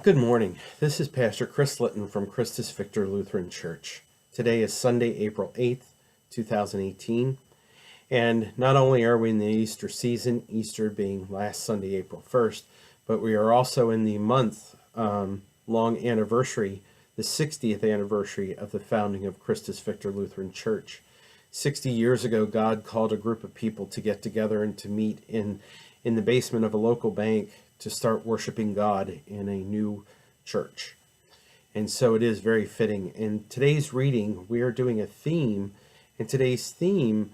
Good morning. This is Pastor Chris Litton from Christus Victor Lutheran Church. Today is Sunday, April 8th, 2018. And not only are we in the Easter season, Easter being last Sunday, April 1st, but we are also in the month-long anniversary, the 60th anniversary of the founding of Christus Victor Lutheran Church. 60 years ago, God called a group of people to get together and to meet in the basement of a local bank to start worshiping God in a new church. And so it is very fitting. In today's reading, we are doing a theme, and today's theme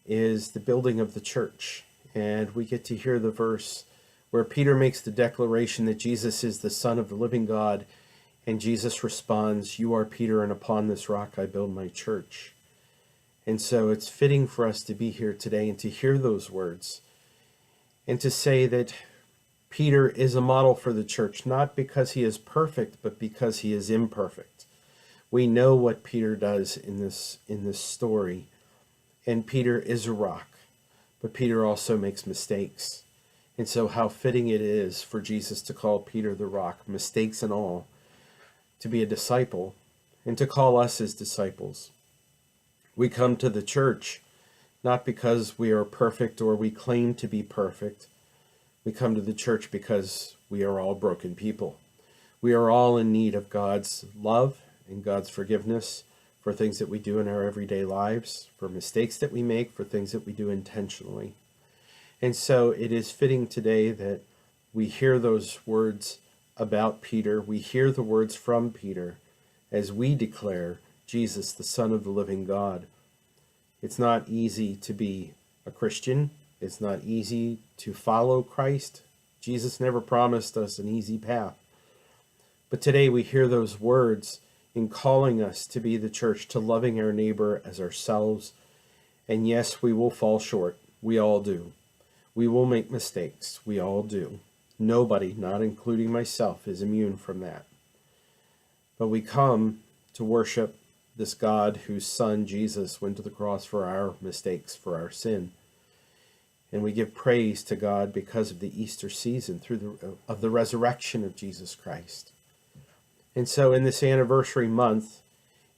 is the building of the church. And we get to hear the verse where Peter makes the declaration that Jesus is the Son of the living God, and Jesus responds, "You are Peter, and upon this rock I build my church." And so it's fitting for us to be here today and to hear those words, and to say that Peter is a model for the church, not because he is perfect, but because he is imperfect. We know what Peter does in this story, and Peter is a rock, but Peter also makes mistakes. And so how fitting it is for Jesus to call Peter the rock, mistakes and all, to be a disciple, and to call us his disciples. We come to the church not because we are perfect or we claim to be perfect. We come to the church because we are all broken people. We are all in need of God's love and God's forgiveness for things that we do in our everyday lives, for mistakes that we make, for things that we do intentionally. And so it is fitting today that we hear those words about Peter. We hear the words from Peter as we declare Jesus, the Son of the living God. It's not easy to be a Christian. It's not easy to follow Christ. Jesus never promised us an easy path. But today we hear those words in calling us to be the church, to loving our neighbor as ourselves. And yes, we will fall short. We all do. We will make mistakes. We all do. Nobody, not including myself, is immune from that. But we come to worship this God whose Son, Jesus, went to the cross for our mistakes, for our sin. And we give praise to God because of the Easter season, of the resurrection of Jesus Christ. And so in this anniversary month,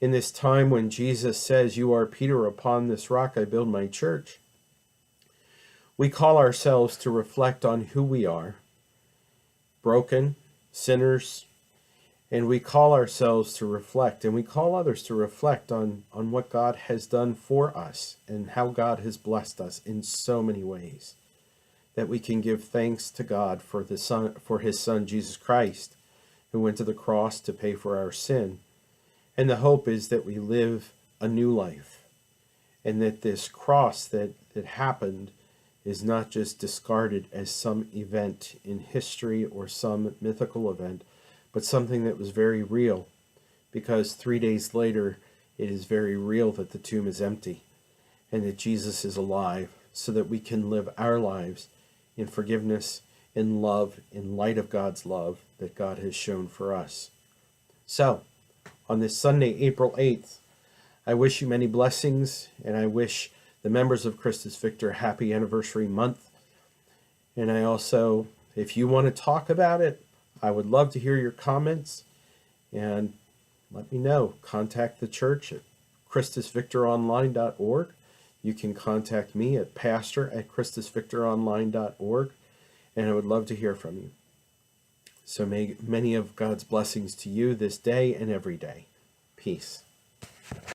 in this time when Jesus says, "You are Peter, upon this rock I build my church," we call ourselves to reflect on who we are, broken, sinners, and we call ourselves to reflect, and we call others to reflect on what God has done for us and how God has blessed us in so many ways, that we can give thanks to God for his Son, Jesus Christ, who went to the cross to pay for our sin. And the hope is that we live a new life, and that this cross that happened is not just discarded as some event in history or some mythical event, but something that was very real, because 3 days later, it is very real that the tomb is empty and that Jesus is alive, so that we can live our lives in forgiveness, in love, in light of God's love that God has shown for us. So, on this Sunday, April 8th, I wish you many blessings, and I wish the members of Christus Victor a happy anniversary month. And I also, if you want to talk about it, I would love to hear your comments, and let me know. Contact the church at christusvictoronline.org. You can contact me at pastor@christusvictoronline.org, and I would love to hear from you. So may many of God's blessings to you this day and every day. Peace.